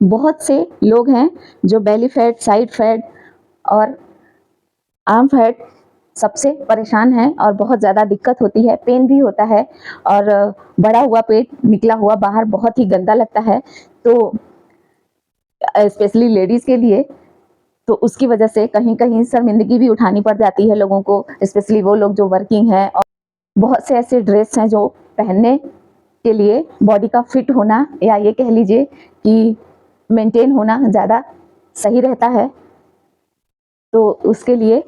बहुत से लोग हैं जो बेली फैट, साइड फैट और आर्म फैट सबसे परेशान हैं और बहुत ज़्यादा दिक्कत होती है, पेन भी होता है और बड़ा हुआ पेट निकला हुआ बाहर बहुत ही गंदा लगता है। तो स्पेशली लेडीज़ के लिए तो उसकी वजह से कहीं-कहीं शर्मिंदगी भी उठानी पड़ जाती है लोगों को, स्पेशली वो लोग जो वर्किंग हैं। और बहुत से ऐसे ड्रेस हैं जो पहनने के लिए बॉडी का फिट होना या ये कह लीजिए कि मेंटेन होना ज़्यादा सही रहता है। तो उसके लिए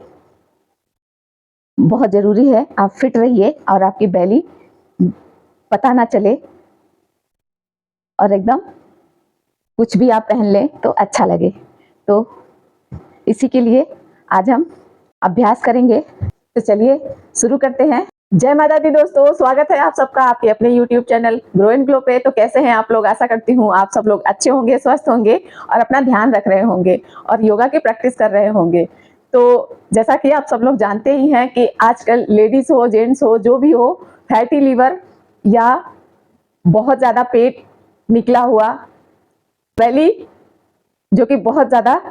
बहुत ज़रूरी है आप फिट रहिए और आपकी बेली पता ना चले और एकदम कुछ भी आप पहन लें तो अच्छा लगे। तो इसी के लिए आज हम अभ्यास करेंगे। तो चलिए शुरू करते हैं। जय माता दी दोस्तों, स्वागत है आप सबका आपके अपने YouTube channel grow and glow पे। तो कैसे हैं आप लोग? आशा करती हूँ आप सब लोग अच्छे होंगे, स्वस्थ होंगे और अपना ध्यान रख रहे होंगे और योगा की प्रैक्टिस कर रहे होंगे। तो जैसा कि आप सब लोग जानते ही हैं कि आजकल लेडीज हो, जेंट्स हो, जो भी हो, फैटी लीवर या बहुत ज़्यादा पेट निकला हुआ, बेली जो कि बहुत ज़्यादा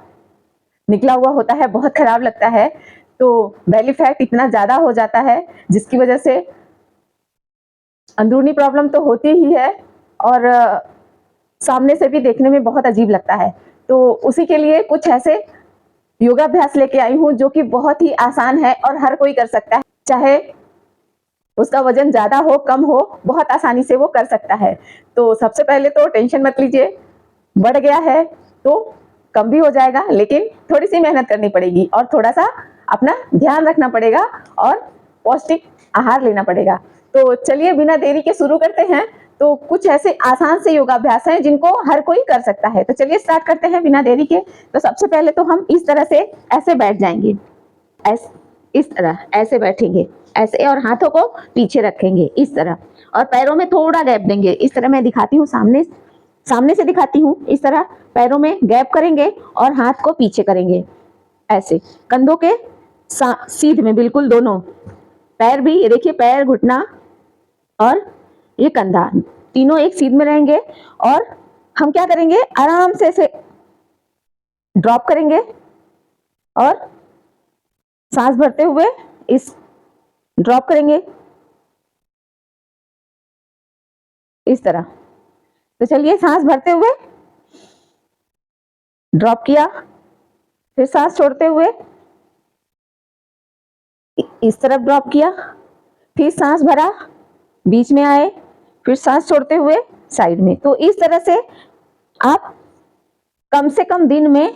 निकला हुआ होता है, बहुत खराब लगता है। तो बेली फैट इतना ज़्यादा हो जाता है जिसकी वजह से अंदरूनी प्रॉब्लम तो होती ही है और सामने से भी देखने में बहुत अजीब लगता है। तो उसी के लिए कुछ ऐसे योगाभ्यास लेके आई हूँ जो कि बहुत ही आसान है और हर कोई कर सकता है, चाहे उसका वजन ज़्यादा हो कम हो, बहुत आसानी से वो कर सकता है। तो सबसे पहले तो टेंशन मत लीजिए, बढ़ गया है तो कम भी हो जाएगा, लेकिन थोड़ी सी मेहनत करनी पड़ेगी और थोड़ा सा अपना ध्यान रखना पड़ेगा और पौष्टिक आहार लेना पड़ेगा। तो चलिए बिना देरी के शुरू करते हैं। तो कुछ ऐसे आसान से योगाभ्यास हैं जिनको हर कोई कर सकता है। तो चलिए स्टार्ट करते हैं बिना देरी के। तो सबसे पहले तो हम इस तरह से ऐसे बैठ जाएंगे, इस तरह ऐसे बैठेंगे ऐसे, और हाथों को पीछे रखेंगे इस तरह, और पैरों में थोड़ा गैप देंगे। इस तरह मैं दिखाती हूँ, सामने से दिखाती हूँ। इस तरह पैरों में गैप करेंगे और हाथ को पीछे करेंगे ऐसे, कंधों के सीध में बिल्कुल, दोनों पैर भी, ये देखिए, पैर, घुटना और ये कंधा, तीनों एक सीध में रहेंगे। और हम क्या करेंगे, आराम से ऐसे ड्रॉप करेंगे और सांस भरते हुए इस ड्रॉप करेंगे इस तरह। तो चलिए, सांस भरते हुए ड्रॉप किया, फिर सांस छोड़ते हुए इस तरफ ड्रॉप किया, फिर सांस भरा, बीच में आए, फिर सांस छोड़ते हुए साइड में। तो इस तरह से आप कम से कम दिन में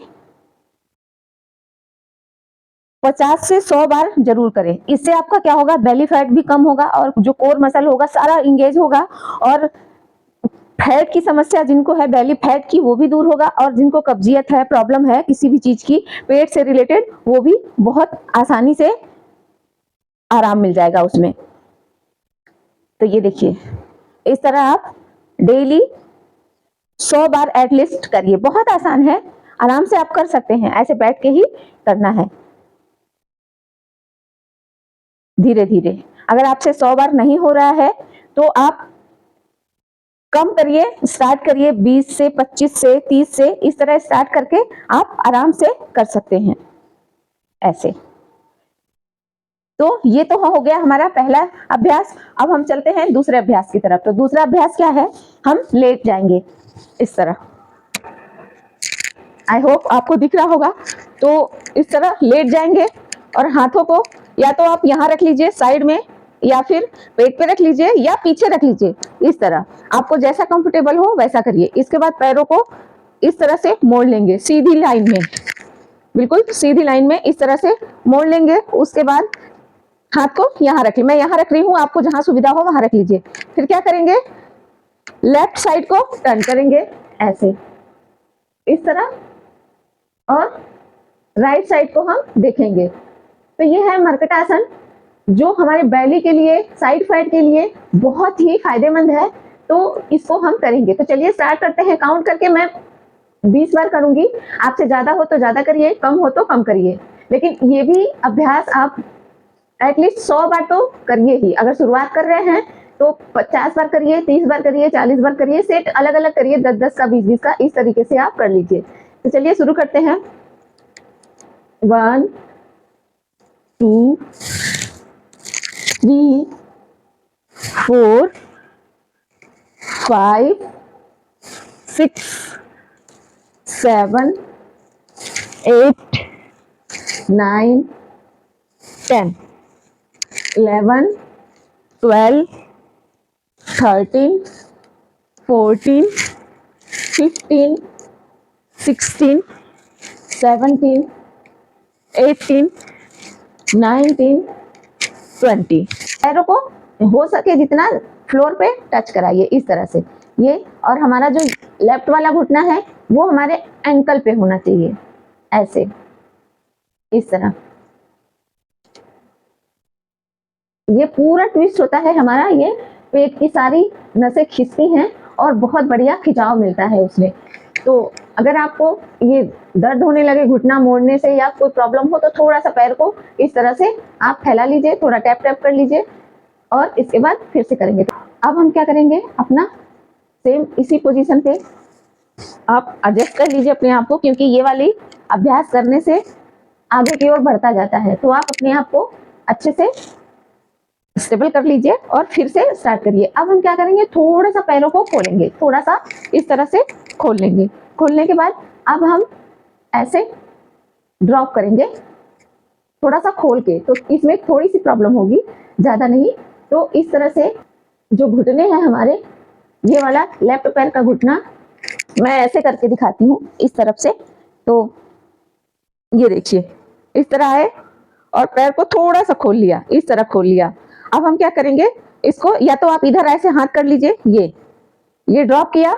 50 से 100 बार जरूर करें। इससे आपका क्या होगा, बेली फैट भी कम होगा और जो कोर मसल होगा सारा इंगेज होगा, और फैट की समस्या जिनको है, बेली फैट की, वो भी दूर होगा। और जिनको कब्जियत है, प्रॉब्लम है किसी भी चीज की पेट से रिलेटेड, वो भी बहुत आसानी से आराम मिल जाएगा उसमें। तो ये देखिए, इस तरह आप डेली 100 बार एटलीस्ट करिए। बहुत आसान है, आराम से आप कर सकते हैं, ऐसे बैठ के ही करना है, धीरे धीरे। अगर आपसे 100 बार नहीं हो रहा है तो आप कम करिए, स्टार्ट करिए 20 से, 25 से, 30 से, इस तरह स्टार्ट करके आप आराम से कर सकते हैं ऐसे। तो ये तो हो गया हमारा पहला अभ्यास। अब हम चलते हैं दूसरे अभ्यास की तरफ। तो दूसरा अभ्यास क्या है, हम लेट जाएंगे इस तरह। आई होप आपको दिख रहा होगा। तो इस तरह लेट जाएंगे और हाथों को या तो आप यहाँ रख लीजिए साइड में, या फिर पेट पे रख लीजिए, या पीछे रख लीजिए। इस तरह आपको जैसा कंफर्टेबल हो वैसा करिए। इसके बाद पैरों को इस तरह से मोड़ लेंगे, सीधी लाइन में, बिल्कुल सीधी लाइन में इस तरह से मोड़ लेंगे। उसके बाद हाथ को यहाँ रख, मैं यहाँ रख रही हूँ, आपको जहां सुविधा हो वहां रख लीजिए। फिर क्या करेंगे, लेफ्ट साइड को टर्न करेंगे ऐसे, इस तरह, और राइट साइड को हम देखेंगे। तो ये है मर्कटासन, जो हमारे बैली के लिए, साइड फैट के लिए बहुत ही फायदेमंद है। तो इसको हम करेंगे। तो चलिए स्टार्ट करते हैं। काउंट करके मैं 20 बार करूंगी, आपसे ज्यादा हो तो ज्यादा करिए, कम हो तो कम करिए, लेकिन ये भी अभ्यास आप एटलीस्ट 100 बार तो करिए ही। अगर शुरुआत कर रहे हैं तो 50 बार करिए, 30 बार करिए, 40 बार करिए, सेट अलग अलग करिए, 10-10 का, 20-20 का, इस तरीके से आप कर लीजिए। तो चलिए शुरू करते हैं। 1 2 3 4 5 6 7 8 9 10 11 12 13 14 15 16 17 18 19 20। पैरों को हो सके जितना फ्लोर पे टच कराइए इस तरह से, ये। और हमारा जो लेफ्ट वाला घुटना है वो हमारे एंकल पे होना चाहिए, ऐसे, इस तरह। ये पूरा ट्विस्ट होता है हमारा, ये पेट की सारी नसें खिंचती हैं और बहुत बढ़िया खिंचाव मिलता है उसमें। तो अगर आपको ये दर्द होने लगे घुटना मोड़ने से या कोई प्रॉब्लम हो तो थोड़ा सा पैर को इस तरह से आप फैला लीजिए, थोड़ा टैप टैप कर लीजिए और इसके बाद फिर से करेंगे। अब हम क्या करेंगे, अपना सेम इसी पोजीशन पे आप एडजस्ट कर लीजिए अपने आप को, क्योंकि ये वाली अभ्यास करने से आगे की ओर बढ़ता जाता है। तो आप अपने आप को अच्छे से स्टेबल कर लीजिए और फिर से स्टार्ट करिए। अब हम क्या करेंगे, थोड़ा सा पैरों को खोलेंगे, थोड़ा सा इस तरह से खोल लेंगे। खोलने के बाद अब हम ऐसे ड्रॉप करेंगे, थोड़ा सा खोल के। तो इसमें थोड़ी सी प्रॉब्लम होगी, ज़्यादा नहीं। तो इस तरह से जो घुटने हैं हमारे, ये वाला लेफ्ट पैर का घुटना मैं ऐसे करके दिखाती हूँ इस तरफ से। तो ये देखिए इस तरह है और पैर को थोड़ा सा खोल लिया, इस तरह खोल लिया। अब हम क्या करेंगे, इसको या तो आप इधर ऐसे हाथ कर लीजिए, ये ड्रॉप किया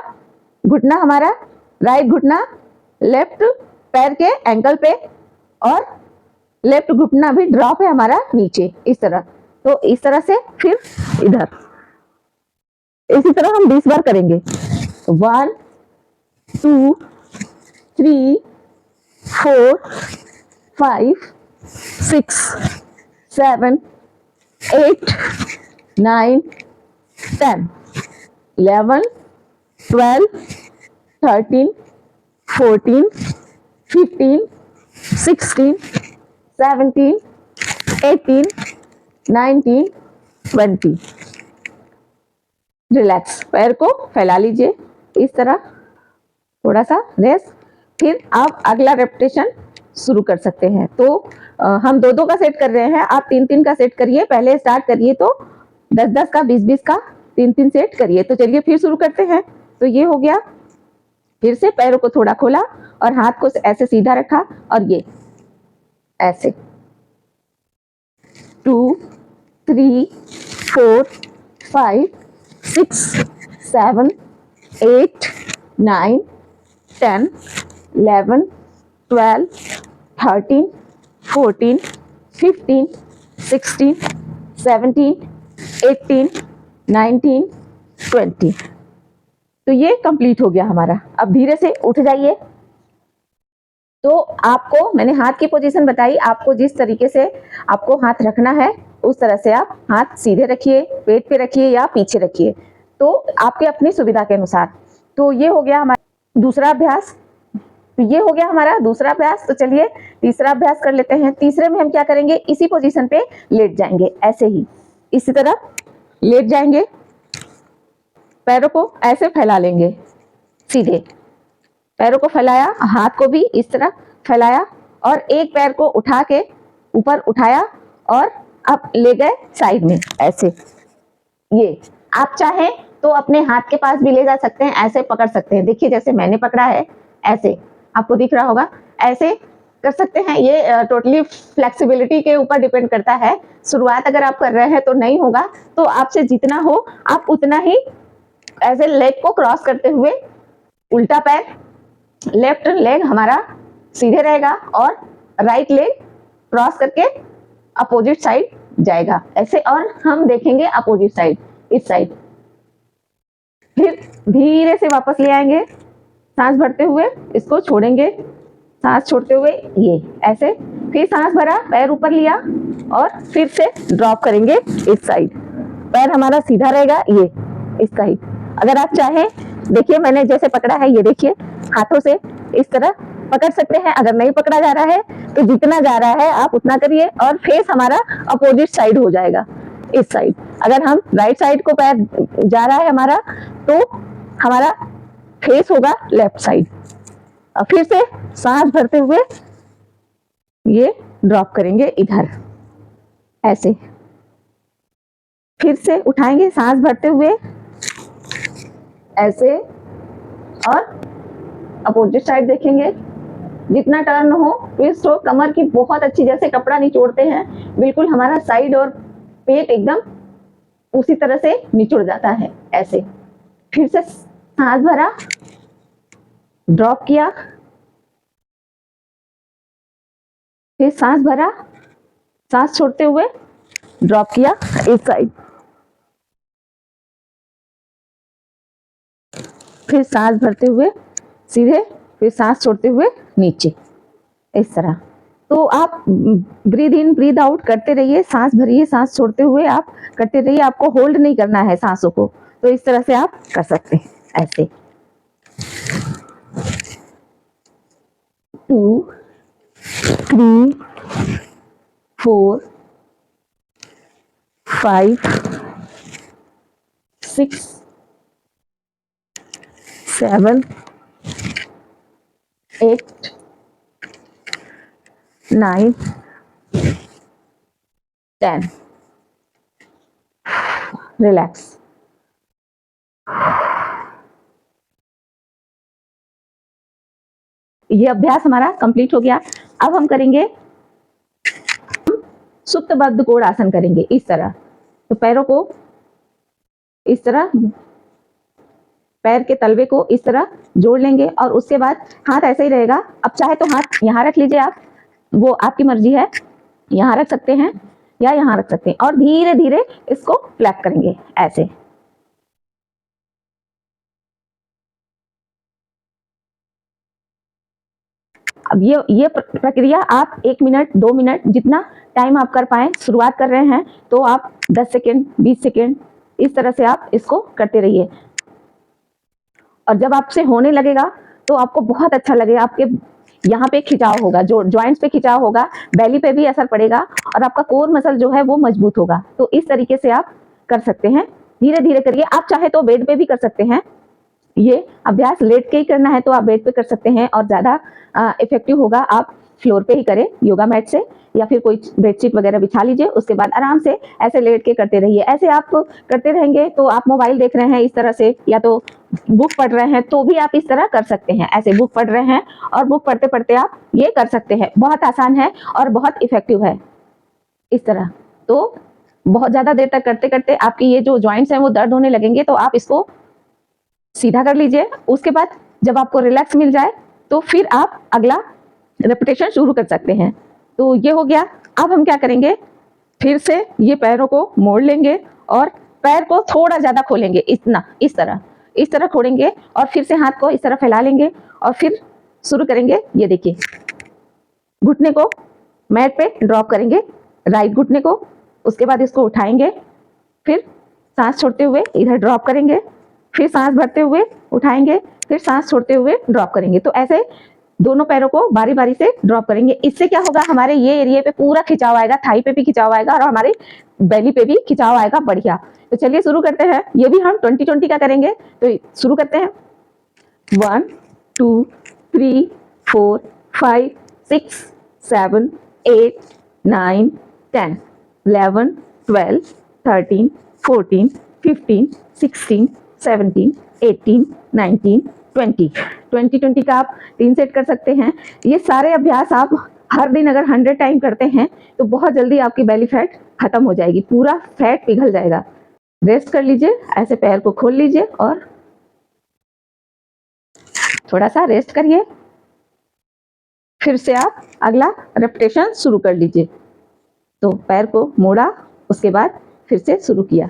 घुटना हमारा, राइट घुटना लेफ्ट पैर के एंकल पे और लेफ्ट घुटना भी ड्रॉप है हमारा नीचे, इस तरह। तो इस तरह से फिर इधर, इसी तरह हम 20 बार करेंगे। 1 2 3 4 5 6 7 8 9 10 11 12 13 14 15 16 17 18 19 20। रिलैक्स, पैर को फैला लीजिए इस तरह, थोड़ा सा रेस्ट। फिर आप अगला रेपिटेशन शुरू कर सकते हैं। तो हम 2-2 का सेट कर रहे हैं, आप 3-3 का सेट करिए। पहले स्टार्ट करिए तो 10-10 का, 20-20 का 3-3 सेट करिए। तो चलिए फिर शुरू करते हैं। तो ये हो गया, फिर से पैरों को थोड़ा खोला और हाथ को ऐसे सीधा रखा और ये ऐसे 2 3 4 5 6 7 8 9 10 11 12 13 14 15 16 17 18 19 20। तो ये कंप्लीट हो गया हमारा। अब धीरे से उठ जाइए। तो आपको मैंने हाथ की पोजीशन बताई, आपको जिस तरीके से आपको हाथ रखना है उस तरह से आप हाथ सीधे रखिए, पेट पे रखिए या पीछे रखिए, तो आपके अपनी सुविधा के अनुसार। तो ये हो गया हमारा दूसरा अभ्यास। तो ये हो गया हमारा दूसरा अभ्यास। तो चलिए तीसरा अभ्यास कर लेते हैं। तीसरे में हम क्या करेंगे, इसी पोजीशन पे लेट जाएंगे, ऐसे ही इसी तरह लेट जाएंगे, पैरों को ऐसे फैला लेंगे, सीधे पैरों को फैलाया, हाथ को भी इस तरह फैलाया और एक पैर को उठा के ऊपर उठाया और अब ले गए साइड में ऐसे। ये आप चाहें तो अपने हाथ के पास भी ले जा सकते हैं, ऐसे पकड़ सकते हैं। देखिए जैसे मैंने पकड़ा है, ऐसे आपको दिख रहा होगा, ऐसे कर सकते हैं। ये टोटली फ्लेक्सिबिलिटी के ऊपर डिपेंड करता है। शुरुआत अगर आप कर रहे हैं तो नहीं होगा, तो आपसे जितना हो आप उतना ही ऐसे लेग को क्रॉस करते हुए उल्टा पैर, लेफ्ट लेग हमारा सीधे रहेगा और राइट लेग क्रॉस करके अपोजिट साइड जाएगा ऐसे। और हम देखेंगे अपोजिट साइड, इस साइड। फिर धीरे से वापस ले आएंगे, सांस भरते हुए इसको छोड़ेंगे, सांस छोड़ते हुए ये ऐसे। फिर सांस भरा, पैर ऊपर लिया और फिर से ड्रॉप करेंगे इस साइड। पैर हमारा सीधा रहेगा, ये इस साइड। अगर आप चाहें, देखिए मैंने जैसे पकड़ा है, ये देखिए हाथों से इस तरह पकड़ सकते हैं। अगर नहीं पकड़ा जा रहा है तो जितना जा रहा है आप उतना करिए, और फेस हमारा अपोजिट साइड हो जाएगा, इस साइड। अगर हम राइट साइड को पैर जा रहा है हमारा, तो हमारा फेस होगा लेफ्ट साइड। और फिर से सांस भरते हुए ये ड्रॉप करेंगे इधर, ऐसे। फिर से उठाएंगे सांस भरते हुए, ऐसे, और अपोजिट साइड देखेंगे। जितना टर्न हो, ट्विस्ट हो, कमर की बहुत अच्छी, जैसे कपड़ा निचोड़ते हैं बिल्कुल हमारा साइड और पेट एकदम उसी तरह से निचुड़ जाता है, ऐसे। फिर से सांस भरा, ड्रॉप किया, फिर सांस भरा, सांस छोड़ते हुए ड्रॉप किया इस साइड, फिर सांस भरते हुए सीधे, फिर सांस छोड़ते हुए नीचे, इस तरह। तो आप ब्रीद इन ब्रीद आउट करते रहिए, सांस भरिए, सांस छोड़ते हुए आप करते रहिए। आपको होल्ड नहीं करना है सांसों को, तो इस तरह से आप कर सकते हैं, ऐसे। 2 3 4 5 6 7 8 9 10। रिलैक्स। ये अभ्यास हमारा कंप्लीट हो गया। अब हम करेंगे सुप्त बद्ध कोण आसन करेंगे, इस तरह। तो पैरों को इस तरह, पैर के तलवे को इस तरह जोड़ लेंगे, और उसके बाद हाथ ऐसे ही रहेगा। अब चाहे तो हाथ यहाँ रख लीजिए आप, वो आपकी मर्जी है, यहाँ रख सकते हैं या यहाँ रख सकते हैं, और धीरे धीरे इसको फ्लैप करेंगे, ऐसे। अब ये प्रक्रिया आप 1 मिनट 2 मिनट जितना टाइम आप कर पाए, शुरुआत कर रहे हैं तो आप 10 सेकेंड 20 सेकेंड इस तरह से आप इसको करते रहिए। और जब आपसे होने लगेगा तो आपको बहुत अच्छा लगेगा, आपके यहाँ पे खिंचाव होगा, जो जॉइंट्स पे खिंचाव होगा, बेली पे भी असर पड़ेगा, और आपका कोर मसल जो है वो मजबूत होगा। तो इस तरीके से आप कर सकते हैं, धीरे धीरे करिए। आप चाहे तो बेड पे भी कर सकते हैं, ये अभ्यास लेट के ही करना है तो आप बेड पे कर सकते हैं, और ज़्यादा इफेक्टिव होगा आप फ्लोर पे ही करें, योगा मैट से, या फिर कोई बेडशीट वगैरह बिछा लीजिए, उसके बाद आराम से ऐसे लेट के करते रहिए। ऐसे आप करते रहेंगे तो आप मोबाइल देख रहे हैं इस तरह से, या तो बुक पढ़ रहे हैं, तो भी आप इस तरह कर सकते हैं। ऐसे बुक पढ़ रहे हैं और बुक पढ़ते पढ़ते आप ये कर सकते हैं। बहुत आसान है और बहुत इफेक्टिव है, इस तरह। तो बहुत ज़्यादा देर तक करते करते आपकी ये जो जॉइंट्स हैं वो दर्द होने लगेंगे, तो आप इसको सीधा कर लीजिए। उसके बाद जब आपको रिलैक्स मिल जाए तो फिर आप अगला रेपिटेशन शुरू कर सकते हैं। तो ये हो गया। अब हम क्या करेंगे, फिर से ये पैरों को मोड़ लेंगे और पैर को थोड़ा ज़्यादा खोलेंगे, इतना, इस तरह खोलेंगे, और फिर से हाथ को इस तरह फैला लेंगे और फिर शुरू करेंगे। ये देखिए, घुटने को मैट पे ड्रॉप करेंगे, राइट घुटने को, उसके बाद इसको उठाएंगे, फिर सांस छोड़ते हुए इधर ड्रॉप करेंगे, फिर सांस भरते हुए उठाएंगे, फिर सांस छोड़ते हुए ड्रॉप करेंगे। तो ऐसे दोनों पैरों को बारी बारी से ड्रॉप करेंगे। इससे क्या होगा, हमारे ये एरिया पे पूरा खिंचाव आएगा, थाई पे भी खिंचाव आएगा और हमारे बेली पे भी खिंचाव आएगा, बढ़िया। तो चलिए शुरू करते हैं। ये भी हम 20-20 का करेंगे, तो शुरू करते हैं। 1 2 3 4 5 6 7 8 9 10 11 12 13 14 15 16 17 18 19 20 का आप 3 सेट कर सकते हैं। ये सारे अभ्यास आप हर दिन अगर 100 टाइम करते हैं तो बहुत जल्दी आपकी बेली फैट खत्म हो जाएगी, पूरा फैट पिघल जाएगा। रेस्ट कर लीजिए, ऐसे पैर को खोल लीजिए और थोड़ा सा रेस्ट करिए, फिर से आप अगला रेपिटेशन शुरू कर लीजिए। तो पैर को मोड़ा, उसके बाद फिर से शुरू किया।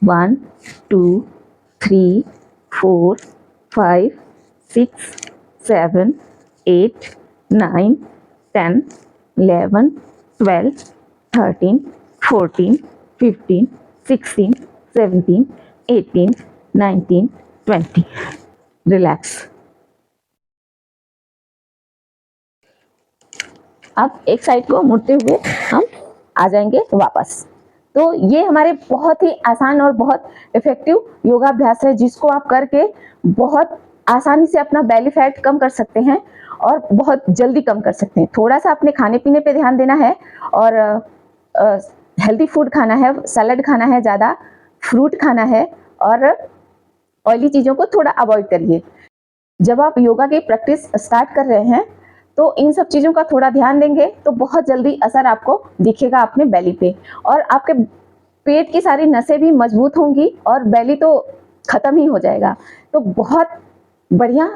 1 2 3 4 5 6 7 8 9 10 11 12 13 14 15 16 17, 18, 19, 20। रिलैक्स। अब एक साइड को मुड़ते हुए हम आ जाएंगे वापस। तो ये हमारे बहुत ही आसान और बहुत इफेक्टिव योगाभ्यास है, जिसको आप करके बहुत आसानी से अपना बेली फैट कम कर सकते हैं और बहुत जल्दी कम कर सकते हैं। थोड़ा सा अपने खाने पीने पे ध्यान देना है और हेल्दी फूड खाना है, सैलड खाना है, ज़्यादा फ्रूट खाना है और ऑयली चीज़ों को थोड़ा अवॉइड करिए। जब आप योगा की प्रैक्टिस स्टार्ट कर रहे हैं तो इन सब चीज़ों का थोड़ा ध्यान देंगे तो बहुत जल्दी असर आपको दिखेगा अपने बेली पे, और आपके पेट की सारी नसें भी मजबूत होंगी और बेली तो खत्म ही हो जाएगा। तो बहुत बढ़िया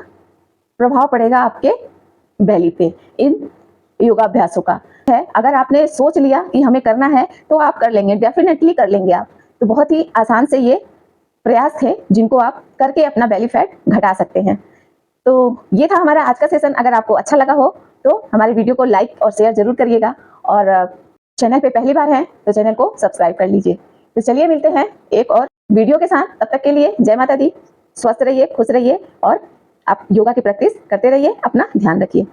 प्रभाव पड़ेगा आपके बेली पे इन योगाभ्यासों का है। अगर आपने सोच लिया कि हमें करना है तो आप कर लेंगे, डेफिनेटली कर लेंगे आप। तो बहुत ही आसान से ये प्रयास थे जिनको आप करके अपना बेली फैट घटा सकते हैं। तो ये था हमारा आज का सेशन। अगर आपको अच्छा लगा हो तो हमारे वीडियो को लाइक और शेयर जरूर करिएगा, और चैनल पे पहली बार हैं तो चैनल को सब्सक्राइब कर लीजिए। तो चलिए मिलते हैं एक और वीडियो के साथ। तब तक के लिए जय माता दी। स्वस्थ रहिए, खुश रहिए और आप योगा की प्रैक्टिस करते रहिए। अपना ध्यान रखिए।